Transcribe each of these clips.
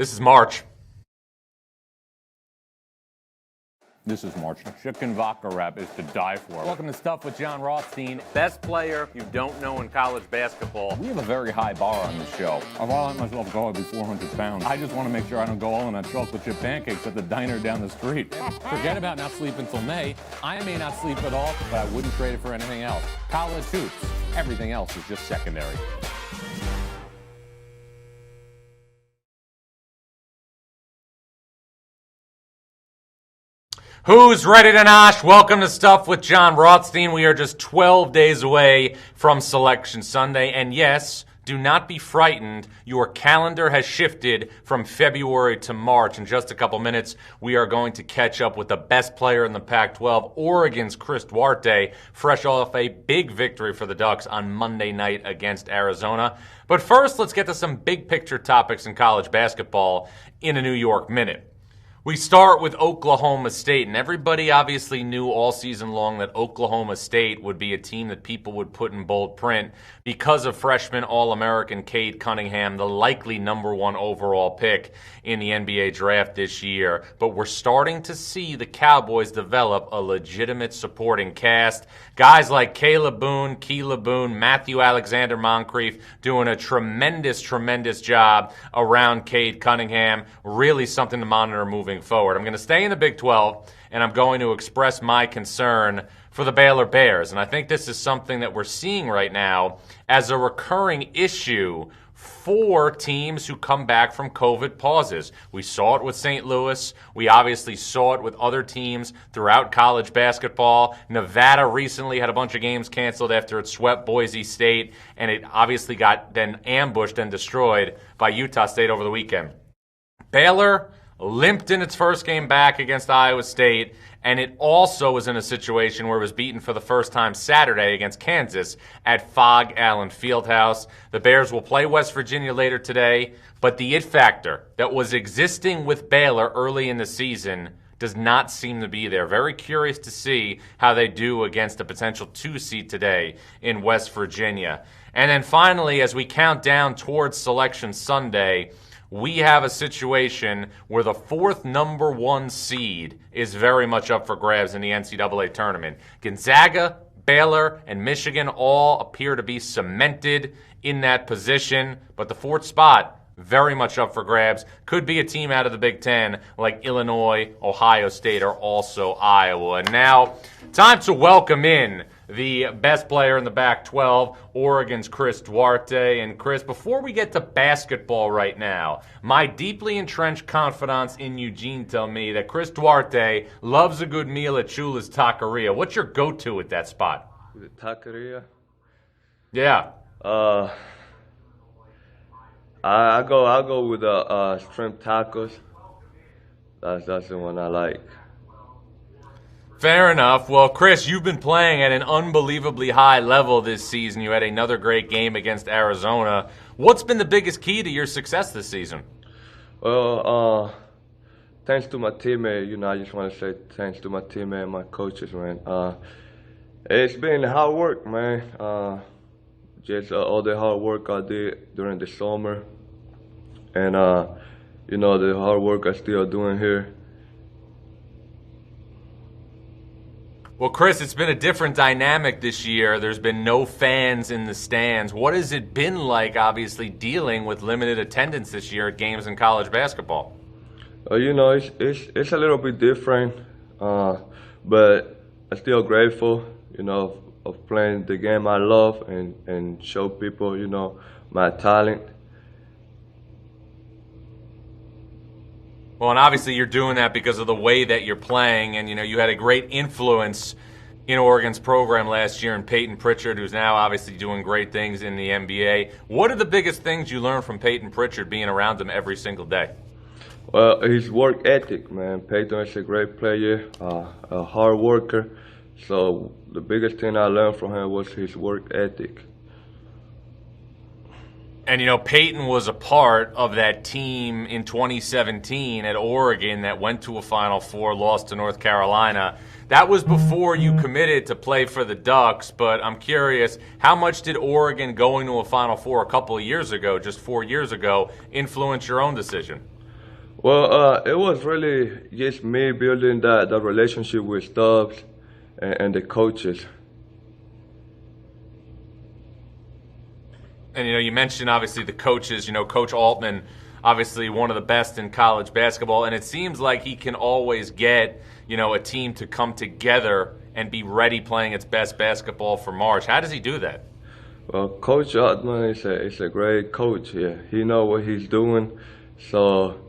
This is March. This is March. Chicken vodka wrap is to die for. Welcome to Stuff with Jon Rothstein. Best player you don't know in college basketball. We have a very high bar on this show. I'll let myself go, I'll be 400 pounds. I just want to make sure I don't go all in on chocolate chip pancakes at the diner down the street. Forget about not sleeping until May. I may not sleep at all, but I wouldn't trade it for anything else. College hoops. Everything else is just secondary. Who's ready to nosh? Welcome to Stuff with Jon Rothstein. We are just 12 days away from Selection Sunday. And yes, do not be frightened. Your calendar has shifted from February to March. In just a couple minutes, we are going to catch up with the best player in the Pac-12, Oregon's Chris Duarte, fresh off a big victory for the Ducks on Monday night against Arizona. But first, let's get to some big picture topics in college basketball in a New York Minute. We start with Oklahoma State, and everybody obviously knew all season long that Oklahoma State would be a team that people would put in bold print because of freshman All-American Cade Cunningham, the likely number one overall pick in the NBA draft this year. But we're starting to see the Cowboys develop a legitimate supporting cast. Guys like Caleb Boone, Keela Boone, Matthew Alexander Moncrief doing a tremendous job around Cade Cunningham. Really something to monitor moving forward. I'm going to stay in the Big 12, and I'm going to express my concern for the Baylor Bears. And I think this is something that we're seeing right now as a recurring issue for teams who come back from COVID pauses. We saw it with St. Louis. We obviously saw it with other teams throughout college basketball. Nevada recently had a bunch of games canceled after it swept Boise State, and it obviously got then ambushed and destroyed by Utah State over the weekend. Baylor limped in its first game back against Iowa State, and it also was in a situation where it was beaten for the first time Saturday against Kansas at Fog Allen Fieldhouse. The Bears will play West Virginia later today, but the it factor that was existing with Baylor early in the season does not seem to be there. Very curious to see how they do against a potential 2 seed today in West Virginia. And then finally, as we count down towards Selection Sunday, we have a situation where the fourth number one seed is very much up for grabs in the NCAA tournament. Gonzaga, Baylor, and Michigan all appear to be cemented in that position, but the fourth spot very much up for grabs. Could be a team out of the Big Ten like Illinois, Ohio State, or also Iowa. And now, time to welcome in the best player in the Pac-12, Oregon's Chris Duarte. And Chris, before we get to basketball right now, my deeply entrenched confidants in Eugene tell me that Chris Duarte loves a good meal at Chula's Taqueria. What's your go-to at that spot? The Taqueria? Yeah. I'll go with the shrimp tacos. That's the one I like. Fair enough. Well, Chris, you've been playing at an unbelievably high level this season. You had another great game against Arizona. What's been the biggest key to your success this season? Well, thanks to my teammate. I just want to say thanks to my teammate and my coaches, man. It's been hard work, man. Just all the hard work I did during the summer. And, the hard work I still doing here. Well, Chris, it's been a different dynamic this year. There's been no fans in the stands. What has it been like, obviously, dealing with limited attendance this year at games in college basketball? It's a little bit different, but I'm still grateful, of playing the game I love and show people, my talent. Well, and obviously you're doing that because of the way that you're playing, and you had a great influence in Oregon's program last year in Peyton Pritchard, who's now obviously doing great things in the NBA. What are the biggest things you learned from Peyton Pritchard being around him every single day? Well, his work ethic, man. Peyton is a great player, a hard worker. So the biggest thing I learned from him was his work ethic. And, Peyton was a part of that team in 2017 at Oregon that went to a Final Four, lost to North Carolina. That was before you committed to play for the Ducks, but I'm curious, how much did Oregon going to a Final Four a couple of years ago, just 4 years ago, influence your own decision? Well, it was really just me building that relationship with Stubbs and the coaches. And, you mentioned, obviously, the coaches. Coach Altman, obviously one of the best in college basketball, and it seems like he can always get, a team to come together and be ready playing its best basketball for March. How does he do that? Well, Coach Altman is a great coach. Yeah, he knows what he's doing. So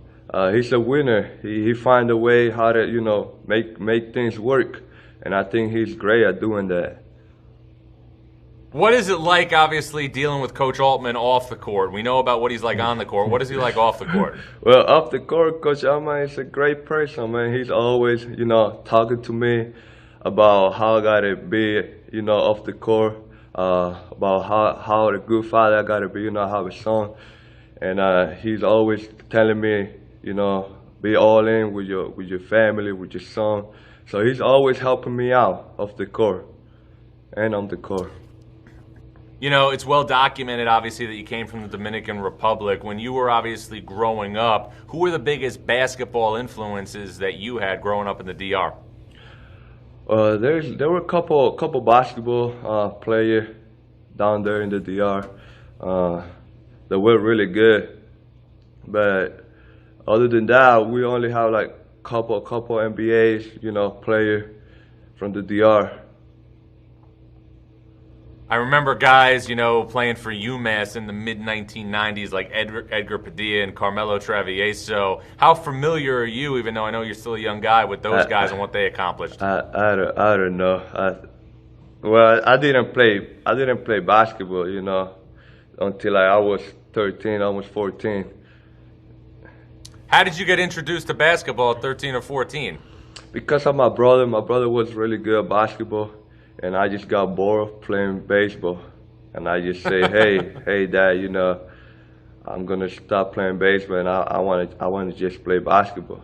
he's a winner. He find a way how to, make things work. And I think he's great at doing that. What is it like, obviously, dealing with Coach Altman off the court? We know about what he's like on the court. What is he like off the court? Well, off the court, Coach Altman is a great person, man. He's always, talking to me about how I got to be, off the court, about how a good father I got to be, I have a son. And he's always telling me, be all in with your family, with your son. So he's always helping me out off the court and on the court. It's well documented, obviously, that you came from the Dominican Republic. When you were obviously growing up, who were the biggest basketball influences that you had growing up in the DR? There were a couple basketball players down there in the DR that were really good. But other than that, we only have like couple NBAs, players from the DR. I remember guys, playing for UMass in the mid-1990s, like Edgar Padilla and Carmelo Travieso. How familiar are you, even though I know you're still a young guy, with those guys and what they accomplished? I don't know. I didn't play basketball, until I was 13, almost 14. How did you get introduced to basketball at 13 or 14? Because of my brother. My brother was really good at basketball. And I just got bored of playing baseball. And I just say, hey, Dad, I'm going to stop playing baseball and I want to just play basketball.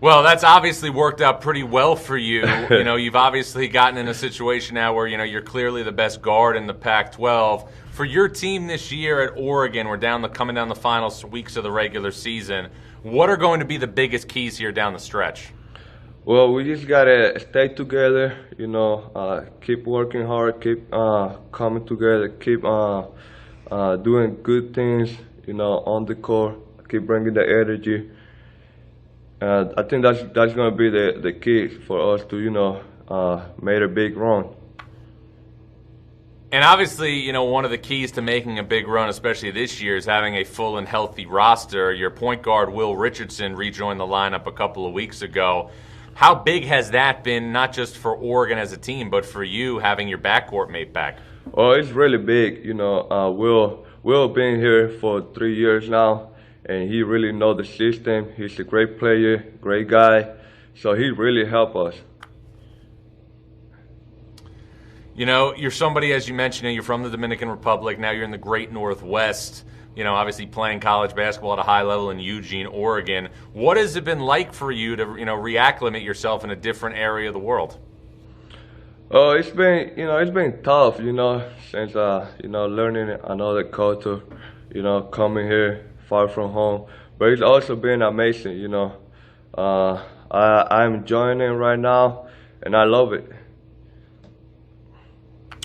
Well, that's obviously worked out pretty well for you. You've obviously gotten in a situation now where, you're clearly the best guard in the Pac-12. For your team this year at Oregon, we're coming down the final weeks of the regular season. What are going to be the biggest keys here down the stretch? Well, we just gotta stay together, keep working hard, keep coming together, keep doing good things, on the court, keep bringing the energy. I think that's gonna be the key for us to, make a big run. And obviously, one of the keys to making a big run, especially this year, is having a full and healthy roster. Your point guard, Will Richardson, rejoined the lineup a couple of weeks ago. How big has that been, not just for Oregon as a team, but for you having your backcourt mate back? Oh, it's really big. Will been here for 3 years now, and he really knows the system. He's a great player, great guy, so he really helped us. You're somebody, as you mentioned, you're from the Dominican Republic. Now you're in the Great Northwest. Obviously playing college basketball at a high level in Eugene, Oregon. What has it been like for you to, reacclimate yourself in a different area of the world? Oh, it's been tough, since, learning another culture, coming here far from home. But it's also been amazing, I'm enjoying it right now, and I love it.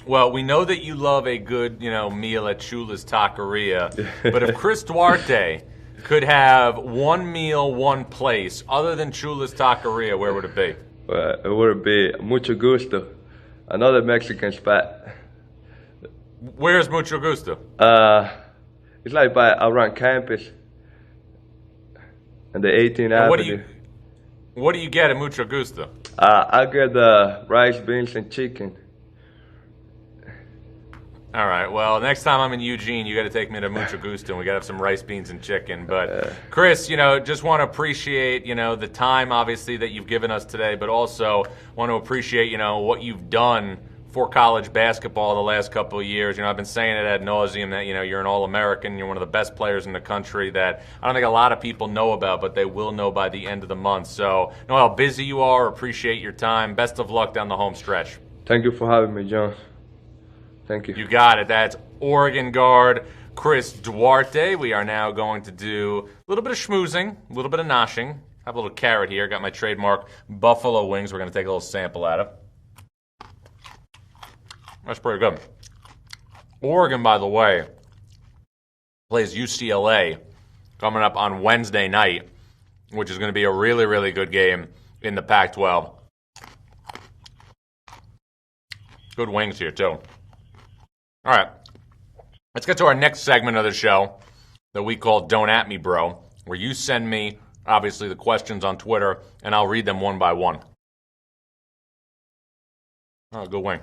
Well, we know that you love a good, meal at Chula's Taqueria. But if Chris Duarte could have one meal, one place, other than Chula's Taqueria, where would it be? Well, it would be Mucho Gusto, another Mexican spot. Where's Mucho Gusto? It's like around campus and the 18th Avenue. What do you get at Mucho Gusto? I get the rice, beans, and chicken. All right. Well, next time I'm in Eugene, you got to take me to Mucho Gusto, and we got to have some rice, beans, and chicken. But Chris, just want to appreciate, the time obviously that you've given us today, but also want to appreciate, what you've done for college basketball the last couple of years. I've been saying it ad nauseum that, you're an All-American, you're one of the best players in the country that I don't think a lot of people know about, but they will know by the end of the month. So, know how busy you are. Appreciate your time. Best of luck down the home stretch. Thank you for having me, John. Thank you. You got it. That's Oregon guard Chris Duarte. We are now going to do a little bit of schmoozing, a little bit of noshing. Have a little carrot here. Got my trademark buffalo wings we're going to take a little sample out of. That's pretty good. Oregon, by the way, plays UCLA coming up on Wednesday night, which is going to be a really, really good game in the Pac-12. Good wings here, too. All right. Let's get to our next segment of the show that we call Don't At Me, Bro, where you send me, obviously, the questions on Twitter, and I'll read them one by one. Oh, good wing.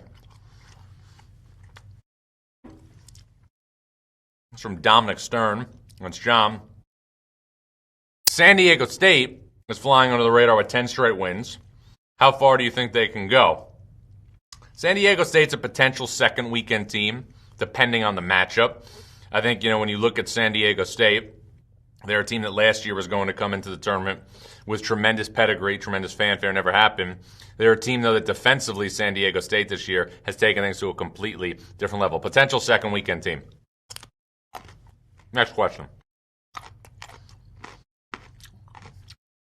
It's from Dominic Stern. That's John. San Diego State is flying under the radar with 10 straight wins. How far do you think they can go? San Diego State's a potential second weekend team, depending on the matchup. I think, when you look at San Diego State, they're a team that last year was going to come into the tournament with tremendous pedigree, tremendous fanfare, never happened. They're a team, though, that defensively San Diego State this year has taken things to a completely different level. Potential second weekend team. Next question.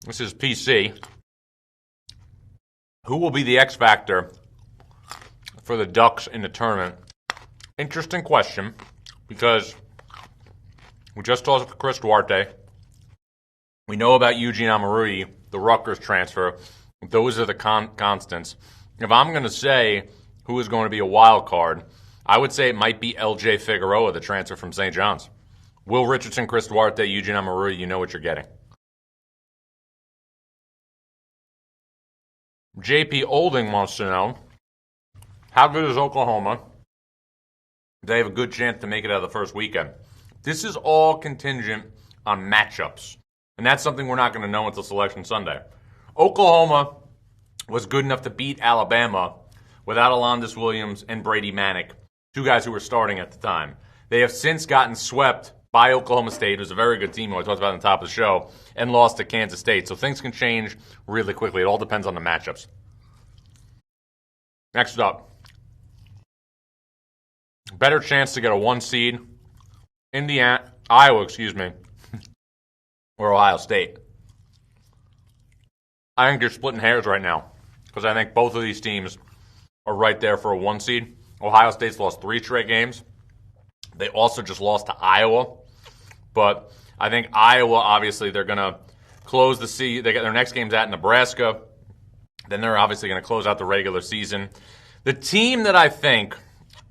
This is PC. Who will be the X factor for the Ducks in the tournament? Interesting question, because we just talked to Chris Duarte. We know about Eugene Amarui, the Rutgers transfer. Those are the constants. If I'm going to say who is going to be a wild card, I would say it might be LJ Figueroa, the transfer from St. John's. Will Richardson, Chris Duarte, Eugene Amarui, you know what you're getting. JP Olding wants to know, how good is Oklahoma? They have a good chance to make it out of the first weekend. This is all contingent on matchups, and that's something we're not going to know until Selection Sunday. Oklahoma was good enough to beat Alabama without Alondas Williams and Brady Manick, two guys who were starting at the time. They have since gotten swept by Oklahoma State, who's a very good team, who I talked about on the top of the show, and lost to Kansas State. So things can change really quickly. It all depends on the matchups. Next up. Better chance to get a 1 seed. Iowa, or Ohio State. I think you're splitting hairs right now, because I think both of these teams are right there for a 1 seed. Ohio State's lost 3 straight games. They also just lost to Iowa. But I think Iowa, obviously, they're going to close the season. They got their next game's at Nebraska. Then they're obviously going to close out the regular season. The team that I think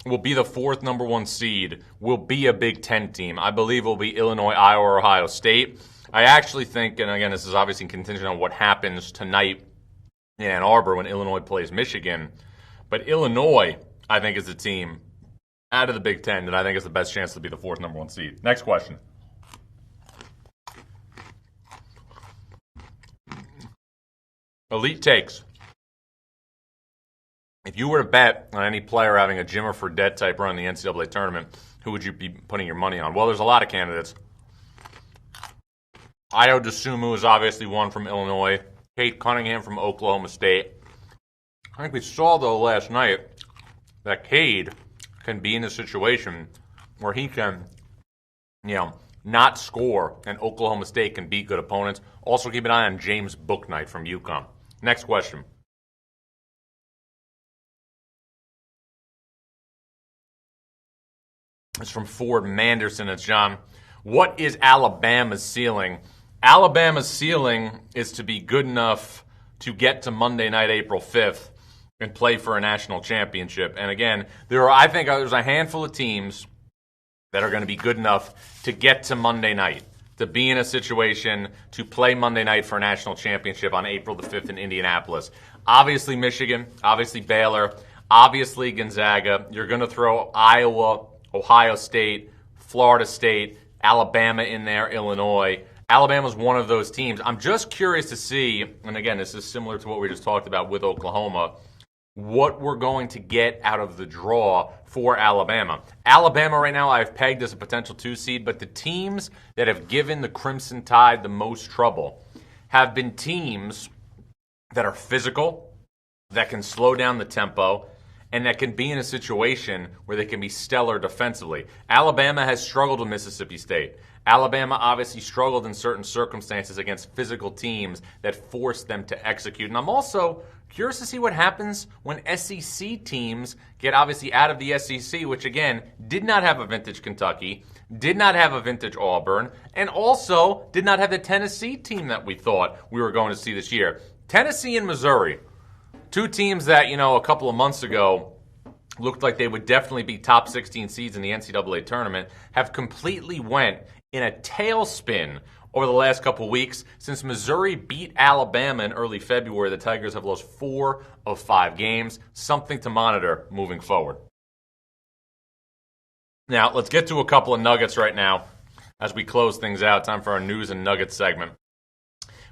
will be the 4th number 1 seed will be a Big Ten team. I believe it will be Illinois, Iowa, or Ohio State. I actually think, and again, this is obviously contingent on what happens tonight in Ann Arbor when Illinois plays Michigan. But Illinois, I think, is the team out of the Big Ten that I think has the best chance to be the 4th number 1 seed. Next question. Elite takes. If you were to bet on any player having a Jimmer Fredette type run in the NCAA tournament, who would you be putting your money on? Well, there's a lot of candidates. Ayo Dosunmu is obviously one from Illinois. Kate Cunningham from Oklahoma State. I think we saw, though, last night that Cade can be in a situation where he can, not score, and Oklahoma State can beat good opponents. Also, keep an eye on James Bouknight from UConn. Next question. It's from Ford Manderson. It's John. What is Alabama's ceiling? Alabama's ceiling is to be good enough to get to Monday night, April 5th, and play for a national championship. And again, I think there's a handful of teams that are going to be good enough to get to Monday night, to be in a situation to play Monday night for a national championship on April the 5th in Indianapolis. Obviously Michigan, obviously Baylor, obviously Gonzaga. You're going to throw Iowa, Ohio State, Florida State, Alabama in there, Illinois. Alabama's one of those teams. I'm just curious to see, and again, this is similar to what we just talked about with Oklahoma, what we're going to get out of the draw for Alabama. Alabama right now I've pegged as a potential 2 seed, but the teams that have given the Crimson Tide the most trouble have been teams that are physical, that can slow down the tempo, and that can be in a situation where they can be stellar defensively. Alabama has struggled with Mississippi State. Alabama obviously struggled in certain circumstances against physical teams that forced them to execute. And I'm also curious to see what happens when SEC teams get obviously out of the SEC, which again did not have a vintage Kentucky, did not have a vintage Auburn, and also did not have the Tennessee team that we thought we were going to see this year. Tennessee and Missouri, two teams that, a couple of months ago looked like they would definitely be top 16 seeds in the NCAA tournament, have completely went in a tailspin over the last couple of weeks. Since Missouri beat Alabama in early February, the Tigers have lost 4 of 5 games, something to monitor moving forward. Now, let's get to a couple of nuggets right now as we close things out. Time for our news and nuggets segment.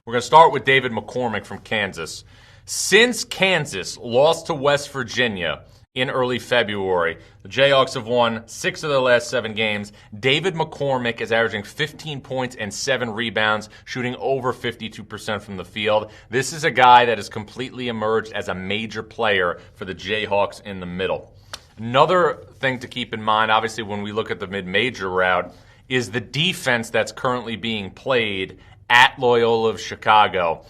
We're going to start with David McCormick from Kansas. Since Kansas lost to West Virginia in early February, the Jayhawks have won 6 of their last 7 games. David McCormick is averaging 15 points and 7 rebounds, shooting over 52% from the field. This is a guy that has completely emerged as a major player for the Jayhawks in the middle. Another thing to keep in mind, obviously, when we look at the mid-major route, is the defense that's currently being played at Loyola of Chicago.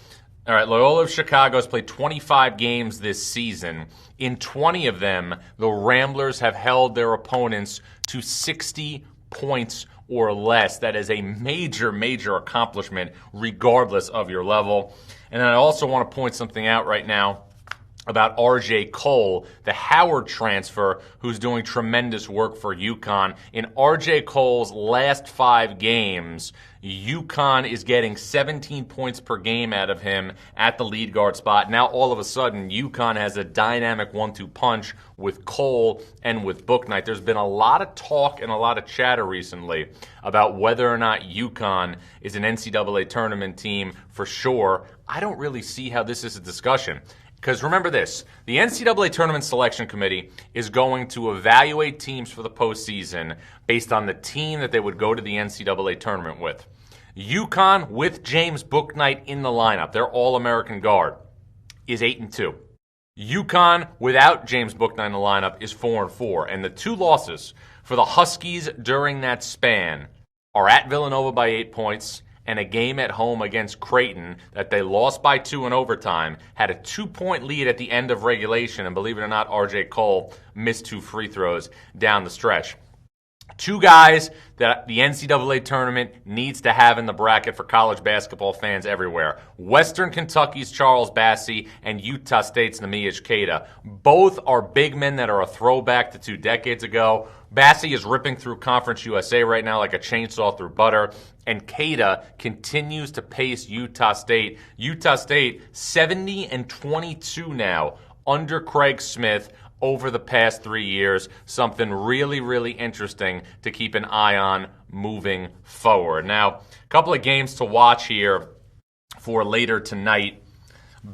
All right, Loyola of Chicago has played 25 games this season. In 20 of them, the Ramblers have held their opponents to 60 points or less. That is a major, major accomplishment regardless of your level. And then I also want to point something out right now about R.J. Cole, the Howard transfer, who's doing tremendous work for UConn. In R.J. Cole's last 5 games, UConn is getting 17 points per game out of him at the lead guard spot. Now, all of a sudden, UConn has a dynamic 1-2 punch with Cole and with Bouknight. There's been a lot of talk and a lot of chatter recently about whether or not UConn is an NCAA tournament team for sure. I don't really see how this is a discussion. Because remember this, the NCAA Tournament Selection Committee is going to evaluate teams for the postseason based on the team that they would go to the NCAA tournament with. UConn, with James Bouknight in the lineup, their All-American guard, is 8-2. UConn, without James Bouknight in the lineup, is 4-4. And the 2 losses for the Huskies during that span are at Villanova by 8 points, and a game at home against Creighton that they lost by 2 in overtime, had a 2-point lead at the end of regulation, and believe it or not, R.J. Cole missed 2 free throws down the stretch. 2 guys that the NCAA tournament needs to have in the bracket for college basketball fans everywhere. Western Kentucky's Charles Bassey and Utah State's Neemias Queta. Both are big men that are a throwback to 2 decades ago. Bassey is ripping through Conference USA right now like a chainsaw through butter. And Queta continues to pace Utah State. Utah State 70-22 now under Craig Smith over the past 3 years. Something really, really interesting to keep an eye on moving forward. Now, a couple of games to watch here for later tonight.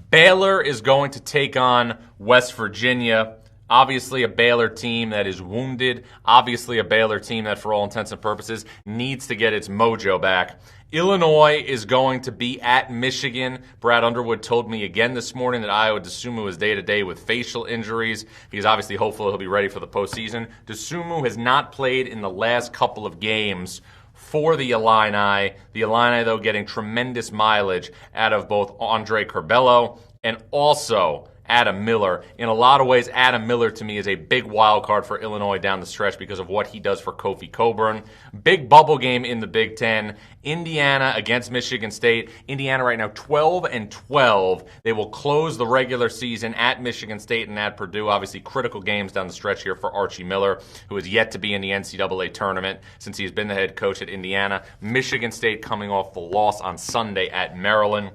Baylor is going to take on West Virginia. Obviously a Baylor team that is wounded. Obviously a Baylor team that, for all intents and purposes, needs to get its mojo back. Illinois is going to be at Michigan. Brad Underwood told me again this morning that Iowa DeSumo is day-to-day with facial injuries. He's obviously hopeful he'll be ready for the postseason. DeSumo has not played in the last couple of games for the Illini. The Illini, though, getting tremendous mileage out of both Andre Curbelo and also Adam Miller. In a lot of ways, Adam Miller to me is a big wild card for Illinois down the stretch because of what he does for Kofi Cockburn. Big bubble game in the Big Ten. Indiana against Michigan State. Indiana right now 12-12. They will close the regular season at Michigan State and at Purdue. Obviously critical games down the stretch here for Archie Miller, who is yet to be in the NCAA tournament since he's been the head coach at Indiana. Michigan State coming off the loss on Sunday at Maryland.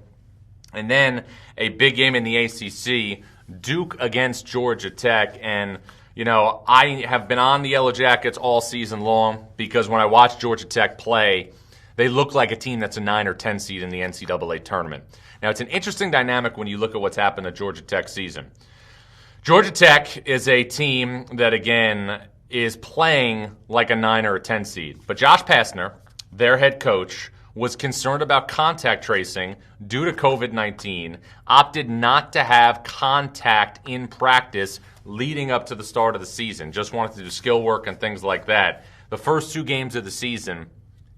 And then a big game in the ACC, Duke against Georgia Tech. And, I have been on the Yellow Jackets all season long because when I watch Georgia Tech play, they look like a team that's a 9 or 10 seed in the NCAA tournament. Now, it's an interesting dynamic when you look at what's happened to Georgia Tech season. Georgia Tech is a team that, again, is playing like a 9 or a 10 seed. But Josh Pastner, their head coach, was concerned about contact tracing due to COVID-19, opted not to have contact in practice leading up to the start of the season. Just wanted to do skill work and things like that. The first 2 games of the season,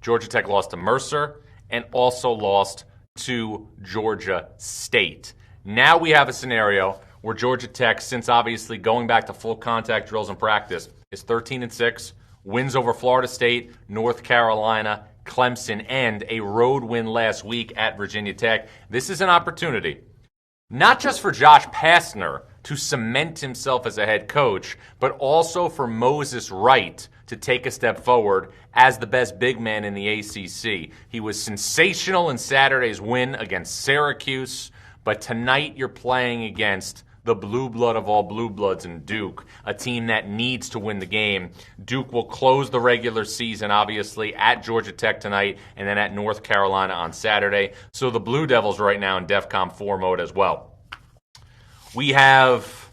Georgia Tech lost to Mercer and also lost to Georgia State. Now we have a scenario where Georgia Tech, since obviously going back to full contact drills and practice, is 13-6, wins over Florida State, North Carolina, Clemson, and a road win last week at Virginia Tech. This is an opportunity, not just for Josh Pastner to cement himself as a head coach, but also for Moses Wright to take a step forward as the best big man in the ACC. He was sensational in Saturday's win against Syracuse, but tonight you're playing against the blue blood of all blue bloods in Duke, a team that needs to win the game. Duke will close the regular season, obviously, at Georgia Tech tonight and then at North Carolina on Saturday. So the Blue Devils right now in DEFCON 4 mode as well. We have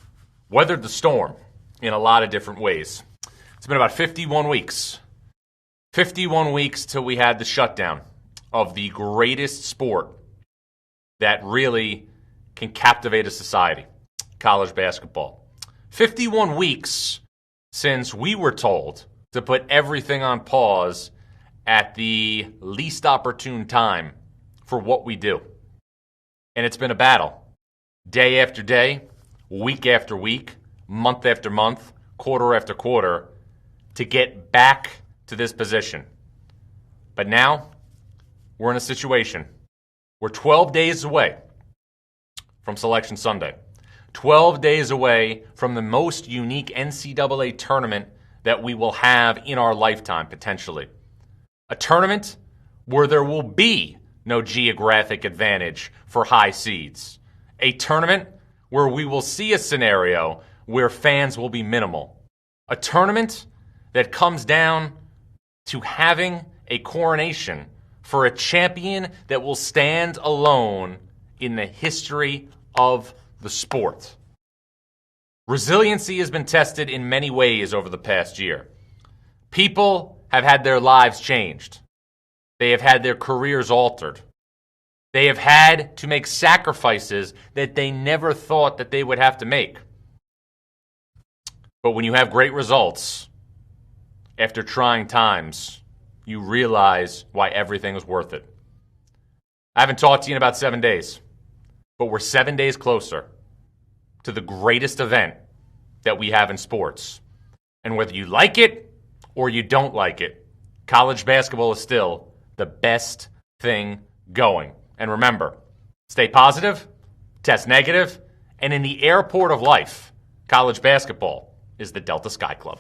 weathered the storm in a lot of different ways. It's been about 51 weeks. 51 weeks till we had the shutdown of the greatest sport that really can captivate a society, college basketball. 51 weeks since we were told to put everything on pause at the least opportune time for what we do. And it's been a battle. Day after day, week after week, month after month, quarter after quarter, to get back to this position. But now, we're in a situation. We're 12 days away from Selection Sunday. 12 days away from the most unique NCAA tournament that we will have in our lifetime, potentially. A tournament where there will be no geographic advantage for high seeds. A tournament where we will see a scenario where fans will be minimal. A tournament that comes down to having a coronation for a champion that will stand alone in the history of the sport. Resiliency has been tested in many ways over the past year. People have had their lives changed. They have had their careers altered. They have had to make sacrifices that they never thought that they would have to make. But when you have great results, after trying times, you realize why everything is worth it. I haven't talked to you in about 7 days, but we're 7 days closer to the greatest event that we have in sports. And whether you like it or you don't like it, college basketball is still the best thing going. And remember, stay positive, test negative, and in the airport of life, college basketball is the Delta Sky Club.